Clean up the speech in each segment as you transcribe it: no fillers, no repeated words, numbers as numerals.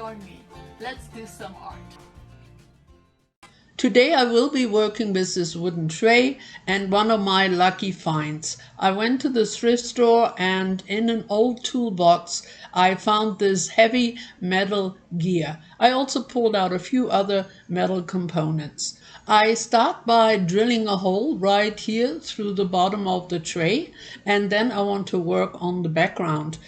join me. Let's do some art. Today I will be working with this wooden tray and one of my lucky finds. I went to the thrift store and in an old toolbox I found this heavy metal gear. I also pulled out a few other metal components. I start by drilling a hole right here through the bottom of the tray, and then I want to work on the background.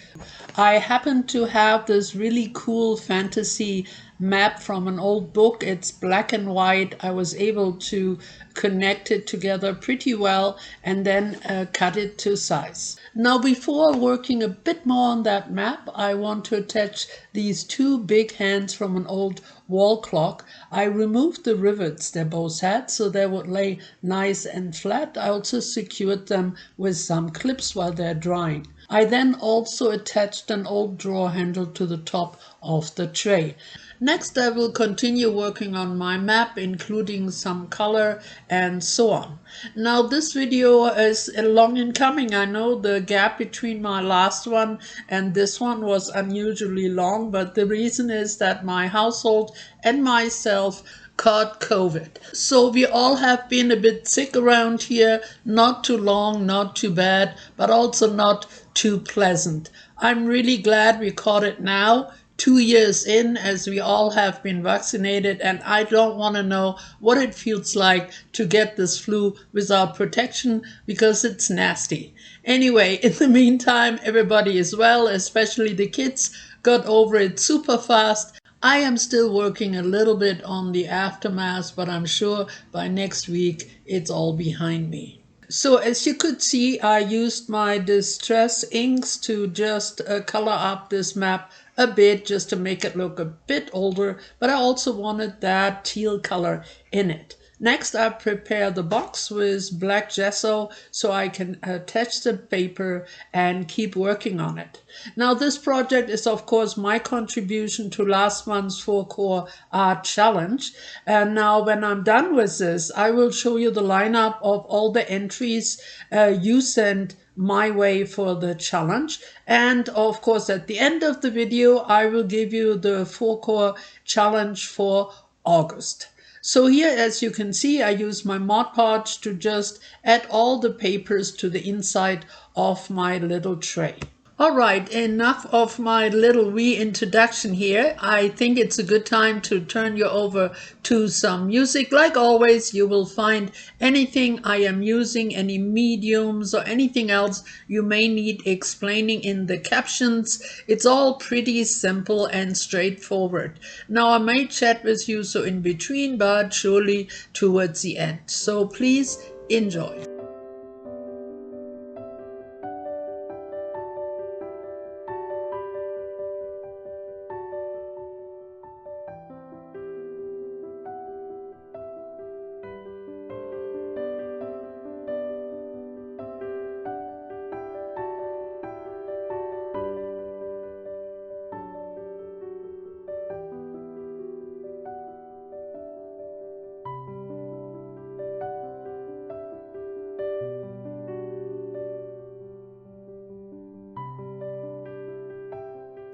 I happen to have this really cool fantasy map from an old book. It's black and white. I was able to connect it together pretty well and then cut it to size. Now, before working a bit more on that map, I want to attach these two big hands from an old wall clock. I removed the rivets they both had so they would lay nice and flat. I also secured them with some clips while they're drying. I then also attached an old drawer handle to the top of the tray. Next, I will continue working on my map, including some color and so on. Now, this video is long in coming. I know the gap between my last one and this one was unusually long, but the reason is that my household and myself caught COVID. So we all have been a bit sick around here, not too long, not too bad, but also not too pleasant. I'm really glad we caught it now, 2 years in, as we all have been vaccinated, and I don't want to know what it feels like to get this flu without protection because it's nasty. Anyway, in the meantime, everybody is well, especially the kids got over it super fast. I am still working a little bit on the aftermath, but I'm sure by next week it's all behind me. So as you could see, I used my distress inks to just color up this map a bit, just to make it look a bit older, but I also wanted that teal color in it. Next, I prepare the box with black gesso so I can attach the paper and keep working on it. Now, this project is, of course, my contribution to last month's 4-core art challenge. And now, when I'm done with this, I will show you the lineup of all the entries you sent my way for the challenge. And of course, at the end of the video, I will give you the 4-core challenge for August. So here, as you can see, I use my Mod Podge to just add all the papers to the inside of my little tray. All right, enough of my little wee introduction here. I think it's a good time to turn you over to some music. Like always, you will find anything I am using, any mediums or anything else you may need explaining in the captions. It's all pretty simple and straightforward. Now, I may chat with you so in between, but surely towards the end. So please enjoy.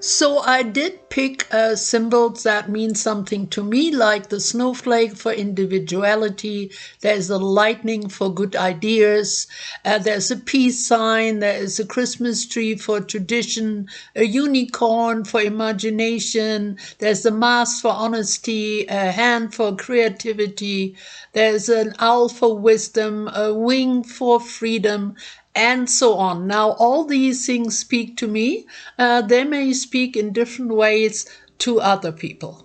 So I did pick symbols that mean something to me, like the snowflake for individuality, there's a lightning for good ideas, there's a peace sign, there is a Christmas tree for tradition, a unicorn for imagination, there's a mask for honesty, a hand for creativity, there's an owl for wisdom, a wing for freedom, and so on. Now, all these things speak to me. They may speak in different ways to other people.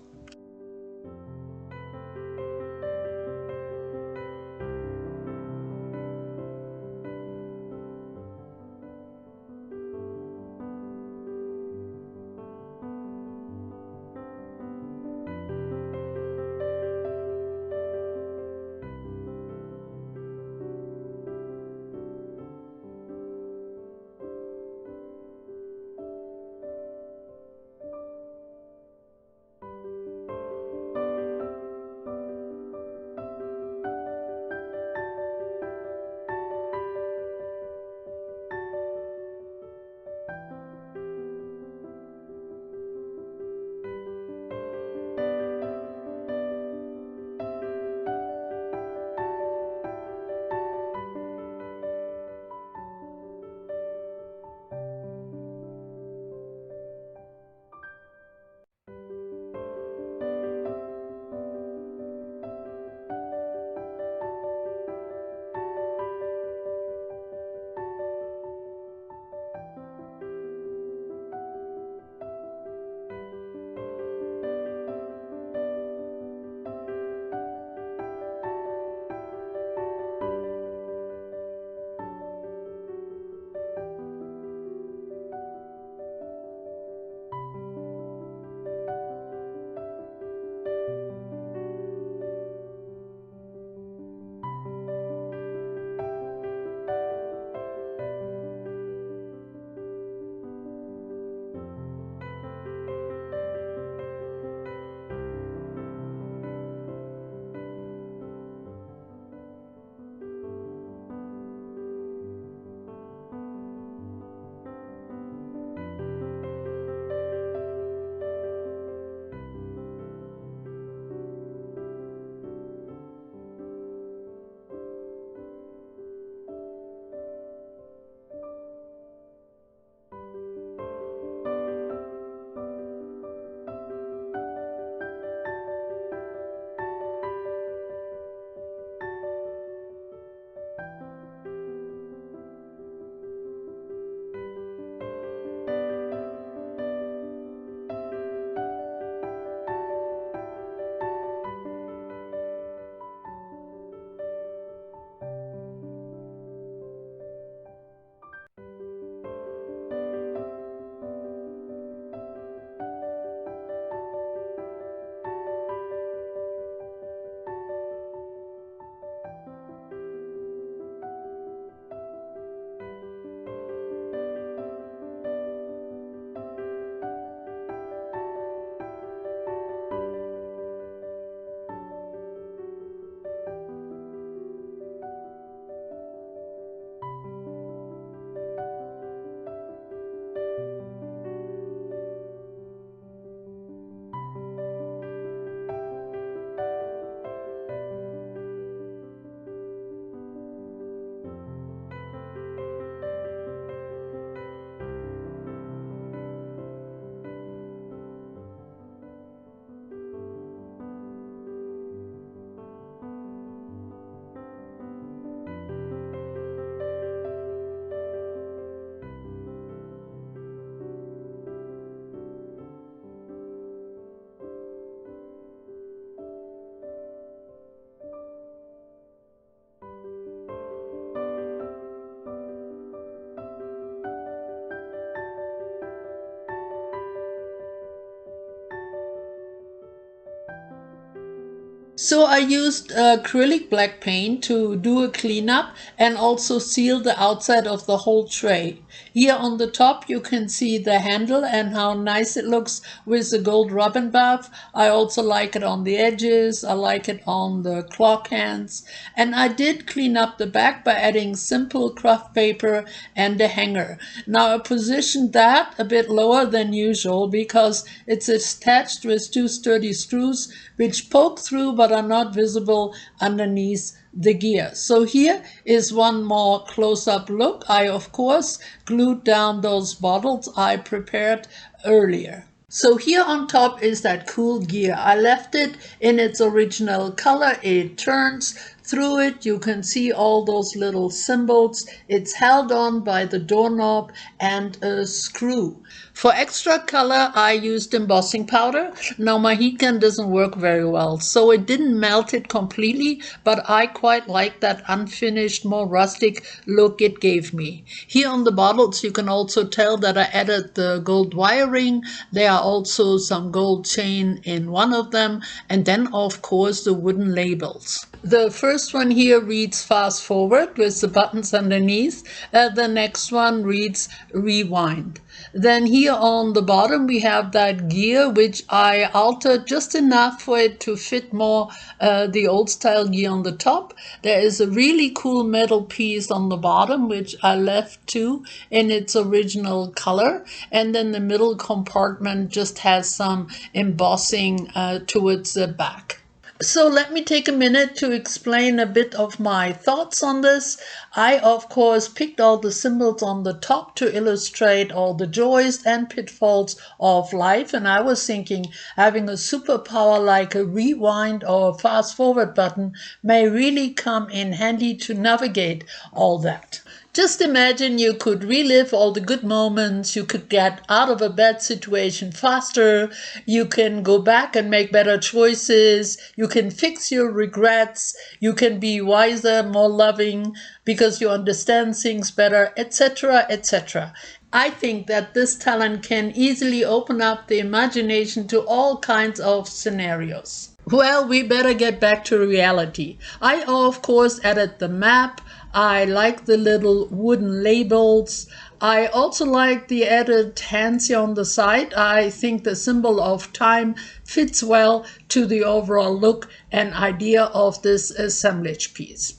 So I used acrylic black paint to do a cleanup and also seal the outside of the whole tray. Here on the top you can see the handle and how nice it looks with the gold robin buff. I also like it on the edges, I like it on the clock hands, and I did clean up the back by adding simple craft paper and a hanger. Now I positioned that a bit lower than usual because it's attached with two sturdy screws which poke through but are not visible underneath the gear. So here is one more close-up look. I of course glued down those bottles I prepared earlier. So here on top is that cool gear. I left it in its original color. It turns. Through it you can see all those little symbols. It's held on by the doorknob and a screw. For extra color I used embossing powder. Now my heat gun doesn't work very well, so it didn't melt it completely, but I quite like that unfinished, more rustic look it gave me. Here on the bottles you can also tell that I added the gold wiring. There are also some gold chain in one of them, and then of course the wooden labels. The first one here reads fast forward with the buttons underneath. The next one reads rewind. Then here on the bottom we have that gear which I altered just enough for it to fit more the old style gear on the top. There is a really cool metal piece on the bottom which I left too in its original color, and then the middle compartment just has some embossing towards the back. So let me take a minute to explain a bit of my thoughts on this. I, of course, picked all the symbols on the top to illustrate all the joys and pitfalls of life, and I was thinking having a superpower like a rewind or a fast forward button may really come in handy to navigate all that. Just imagine you could relive all the good moments, you could get out of a bad situation faster, you can go back and make better choices, you can fix your regrets, you can be wiser, more loving, because you understand things better, etc., etc. I think that this talent can easily open up the imagination to all kinds of scenarios. Well, we better get back to reality. I, of course, added the map. I like the little wooden labels. I also like the added hands here on the side. I think the symbol of time fits well to the overall look and idea of this assemblage piece.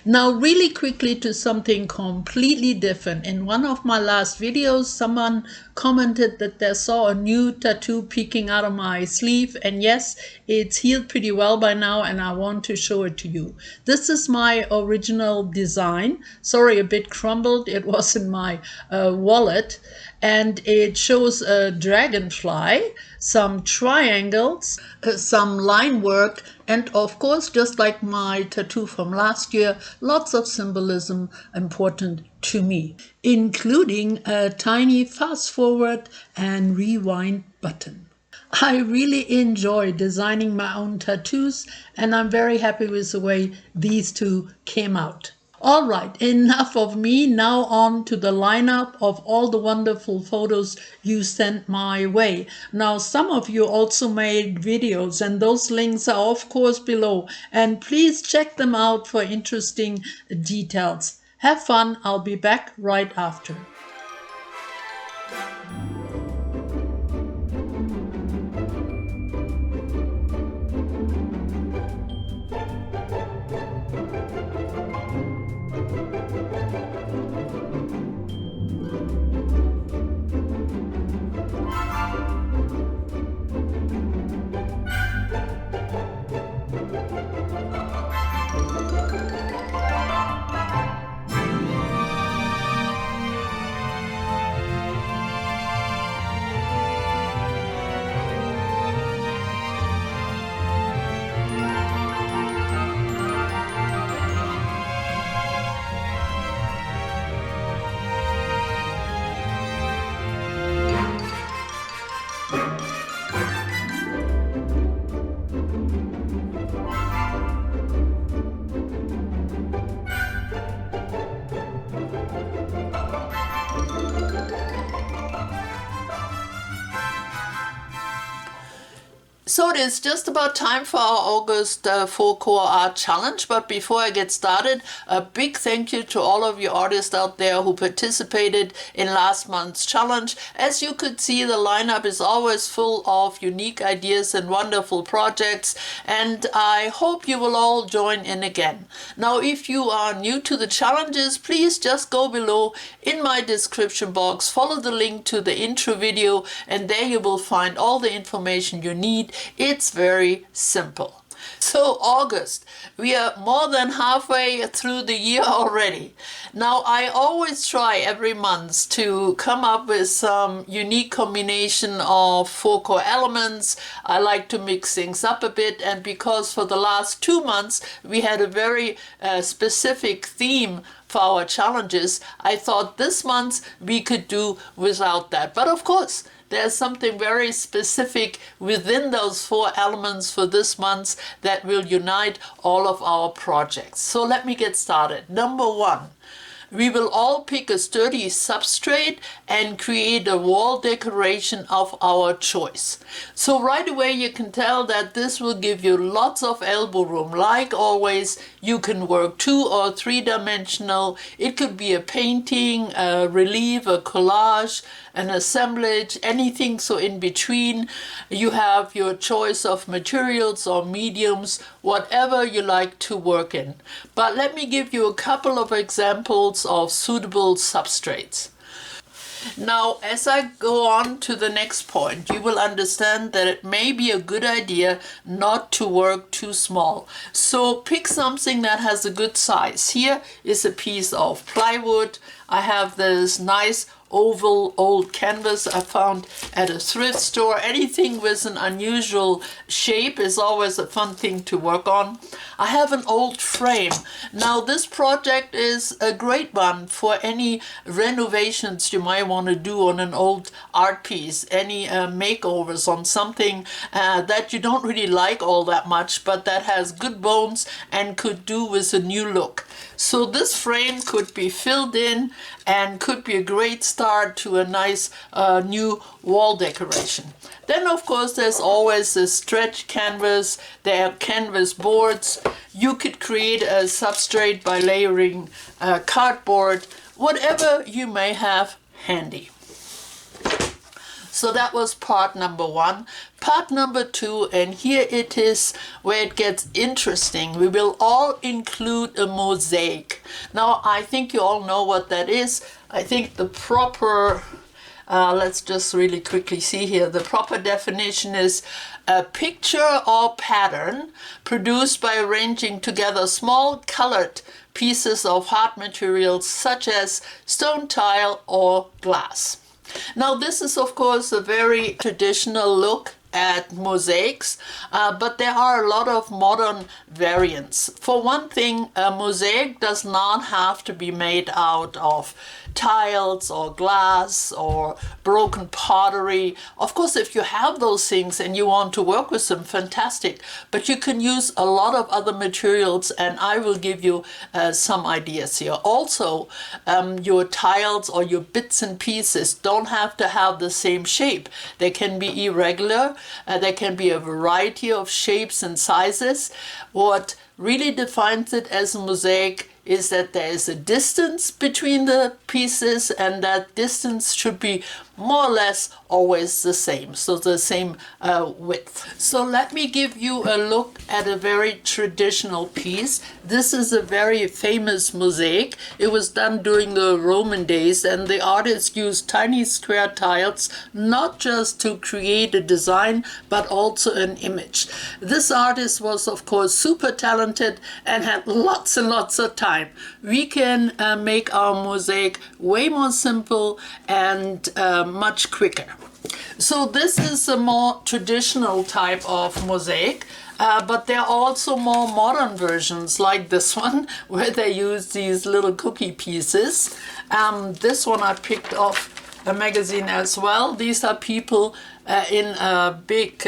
Now really quickly to something completely different. In one of my last videos, someone commented that they saw a new tattoo peeking out of my sleeve, and yes, it's healed pretty well by now and I want to show it to you. This is my original design. Sorry, a bit crumbled. It was in my wallet, and it shows a dragonfly, some triangles, some line work, and of course, just like my tattoo from last year, lots of symbolism important to me, including a tiny fast forward and rewind button. I really enjoy designing my own tattoos, and I'm very happy with the way these two came out. All right, enough of me. Now on to the lineup of all the wonderful photos you sent my way. Now, some of you also made videos, and those links are of course below. And please check them out for interesting details. Have fun. I'll be back right after. So it is just about time for our August 4-core art challenge, but before I get started, a big thank you to all of you artists out there who participated in last month's challenge. As you could see, the lineup is always full of unique ideas and wonderful projects, and I hope you will all join in again. Now, if you are new to the challenges, please just go below in my description box, follow the link to the intro video, and there you will find all the information you need. It's very simple. So August, we are more than halfway through the year already. Now I always try every month to come up with some unique combination of 4-core elements. I like to mix things up a bit, and because for the last 2 months we had a very specific theme for our challenges, I thought this month we could do without that. But of course, there's something very specific within those 4 elements for this month that will unite all of our projects. So let me get started. Number 1. We will all pick a sturdy substrate and create a wall decoration of our choice. So right away you can tell that this will give you lots of elbow room. Like always, you can work 2 or 3 dimensional. It could be a painting, a relief, a collage, an assemblage, anything so in between. You have your choice of materials or mediums, whatever you like to work in. But let me give you a couple of examples of suitable substrates. Now, as I go on to the next point, you will understand that it may be a good idea not to work too small. So pick something that has a good size. Here is a piece of plywood. I have this nice oval old canvas I found at a thrift store. Anything with an unusual shape is always a fun thing to work on. I have an old frame. Now this project is a great one for any renovations you might want to do on an old art piece, any makeovers on something that you don't really like all that much, but that has good bones and could do with a new look. So this frame could be filled in and could be a great start to a nice new wall decoration. Then of course there's always a stretch canvas, there are canvas boards. You could create a substrate by layering cardboard, whatever you may have handy. So that was part number 1. Part number 2, and here it is where it gets interesting. We will all include a mosaic. Now, I think you all know what that is. I think the proper, let's just really quickly see here. The proper definition is a picture or pattern produced by arranging together small colored pieces of hard materials such as stone, tile, or glass. Now this is of course a very traditional look at mosaics, but there are a lot of modern variants. For one thing, a mosaic does not have to be made out of tiles or glass or broken pottery. Of course, if you have those things and you want to work with them, fantastic, but you can use a lot of other materials, and I will give you some ideas here. Also, your tiles or your bits and pieces don't have to have the same shape. They can be irregular. There can be a variety of shapes and sizes. What really defines it as a mosaic is that there is a distance between the pieces, and that distance should be more or less always the same, so the same width. So let me give you a look at a very traditional piece. This is a very famous mosaic. It was done during the Roman days, and the artist used tiny square tiles not just to create a design but also an image. This artist was of course super talented and had lots and lots of time. We can make our mosaic way more simple and much quicker. So this is a more traditional type of mosaic, but there are also more modern versions like this one where they use these little cookie pieces. This one I picked off a magazine as well. These are people in a big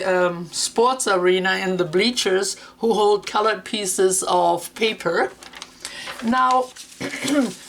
sports arena in the bleachers who hold colored pieces of paper. Now,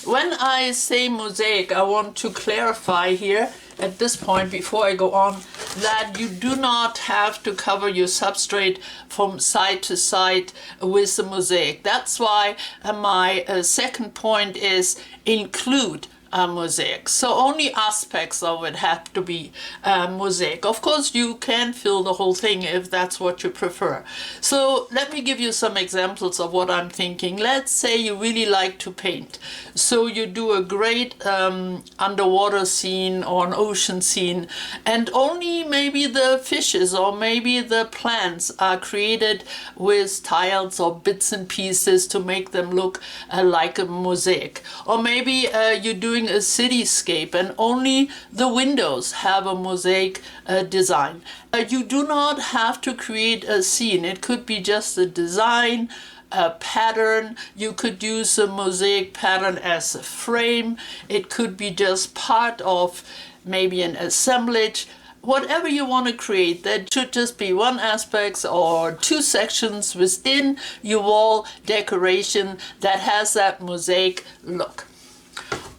when I say mosaic, I want to clarify here at this point before I go on that you do not have to cover your substrate from side to side with the mosaic. That's why my second point is include mosaic. So only aspects of it have to be mosaic. Of course, you can fill the whole thing if that's what you prefer. So let me give you some examples of what I'm thinking. Let's say you really like to paint. So you do a great underwater scene or an ocean scene, and only maybe the fishes or maybe the plants are created with tiles or bits and pieces to make them look like a mosaic. Or maybe you're doing a cityscape and only the windows have a mosaic design. You do not have to create a scene. It could be just a design, a pattern. You could use a mosaic pattern as a frame. It could be just part of maybe an assemblage. Whatever you want to create, that should just be one aspect or two sections within your wall decoration that has that mosaic look.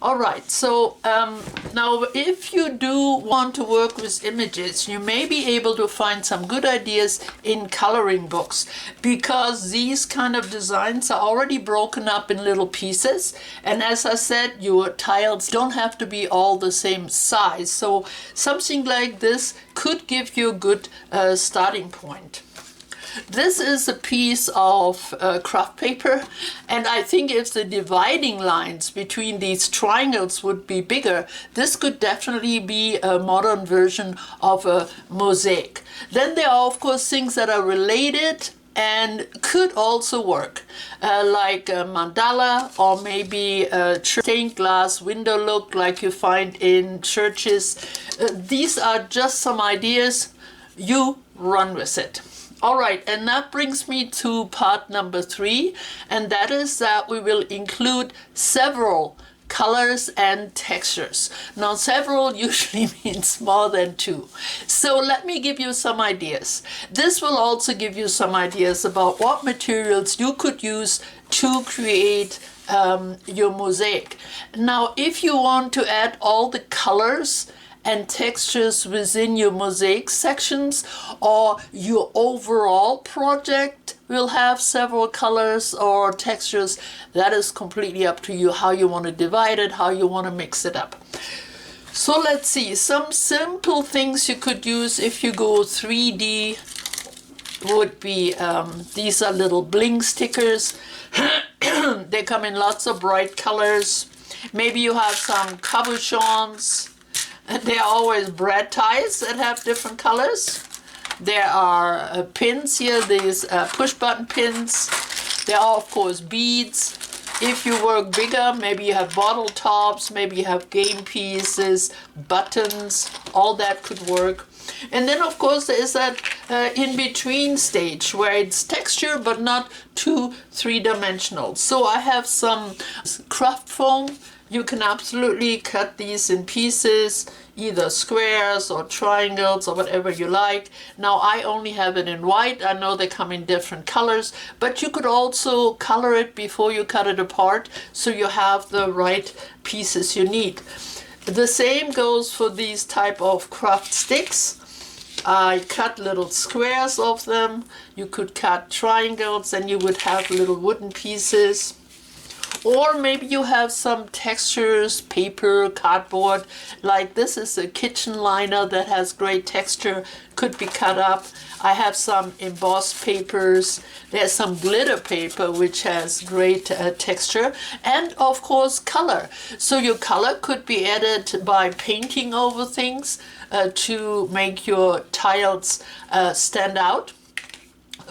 All right, so now if you do want to work with images, you may be able to find some good ideas in coloring books, because these kind of designs are already broken up in little pieces. And as I said, your tiles don't have to be all the same size. So something like this could give you a good starting point. This is a piece of craft paper, and I think if the dividing lines between these triangles would be bigger, this could definitely be a modern version of a mosaic. Then there are, of course, things that are related and could also work, like a mandala or maybe a stained glass window look like you find in churches. These are just some ideas. You run with it. All right, and that brings me to part number 3, and that is that we will include several colors and textures. Now, several usually means more than 2. So let me give you some ideas. This will also give you some ideas about what materials you could use to create your mosaic. Now, if you want to add all the colors and textures within your mosaic sections, or your overall project will have several colors or textures, that is completely up to you how you want to divide it, how you want to mix it up. So let's see, some simple things you could use if you go 3D would be, these are little bling stickers. They come in lots of bright colors. Maybe you have some cabochons. There are always bread ties that have different colors. There are pins here, these push button pins. There are, of course, beads. If you work bigger, maybe you have bottle tops, maybe you have game pieces, buttons, all that could work. And then, of course, there is that in-between stage where it's texture but not too three-dimensional. So I have some craft foam. You can absolutely cut these in pieces, either squares or triangles or whatever you like. Now, I only have it in white. I know they come in different colors, but you could also color it before you cut it apart so you have the right pieces you need. The same goes for these type of craft sticks. I cut little squares of them. You could cut triangles and you would have little wooden pieces. Or maybe you have some textures, paper, cardboard, like this is a kitchen liner that has great texture, could be cut up. I have some embossed papers. There's some glitter paper which has great texture, and of course color. So your color could be added by painting over things to make your tiles stand out.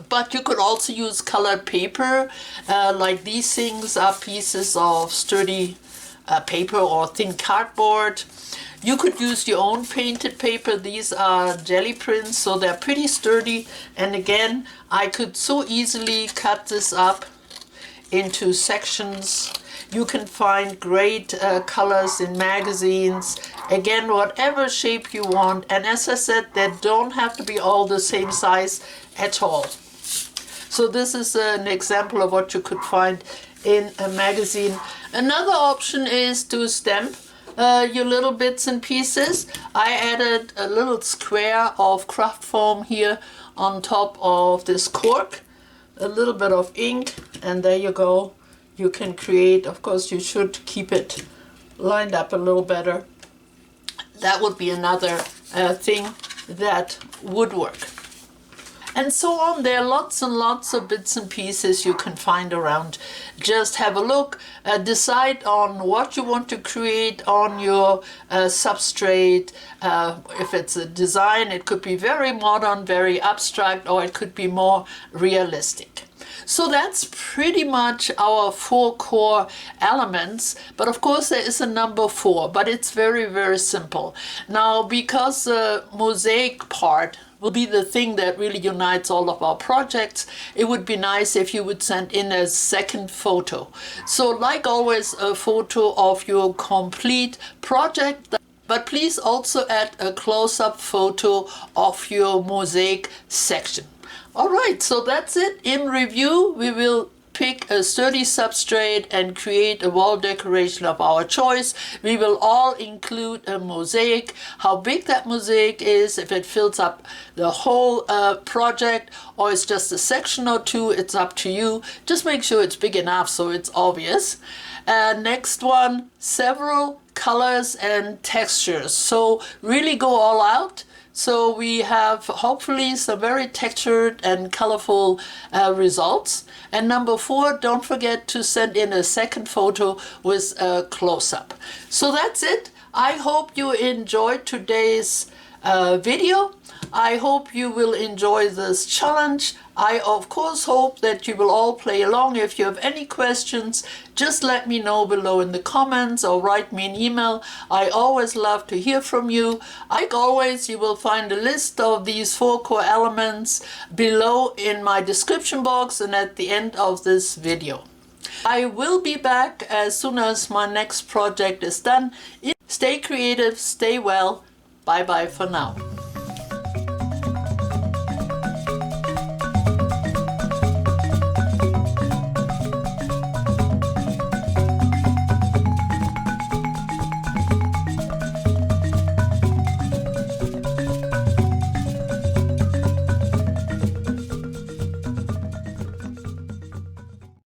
But you could also use colored paper, like these things are pieces of sturdy paper or thin cardboard. You could use your own painted paper. These are jelly prints, so they're pretty sturdy. And again, I could so easily cut this up into sections. You can find great colors in magazines. Again, whatever shape you want. And as I said, they don't have to be all the same size at all. So this is an example of what you could find in a magazine. Another option is to stamp your little bits and pieces. I added a little square of craft foam here on top of this cork, a little bit of ink, and there you go. You can create, of course you should keep it lined up a little better. That would be another thing that would work. And so on. There are lots and lots of bits and pieces you can find around. Just have a look, decide on what you want to create on your substrate. If it's a design, it could be very modern, very abstract, or it could be more realistic. So that's pretty much our 4 core elements, but of course there is a number 4, but it's very, very simple. Now, because the mosaic part will be the thing that really unites all of our projects, it would be nice if you would send in a second photo. So like always, a photo of your complete project, but please also add a close-up photo of your mosaic section. All right, so that's it. In review, we will pick a sturdy substrate and create a wall decoration of our choice. We will all include a mosaic. How big that mosaic is, if it fills up the whole project or it's just a section or two, it's up to you. Just make sure it's big enough so it's obvious. Next one, several colors and textures. So really go all out. So we have hopefully some very textured and colorful results. And number 4, don't forget to send in a second photo with a close-up. So that's it. I hope you enjoyed today's video. I hope you will enjoy this challenge. I of course hope that you will all play along. If you have any questions, just let me know below in the comments or write me an email. I always love to hear from you. Like always, you will find a list of these 4 core elements below in my description box and at the end of this video. I will be back as soon as my next project is done. Stay creative, stay well. Bye bye for now.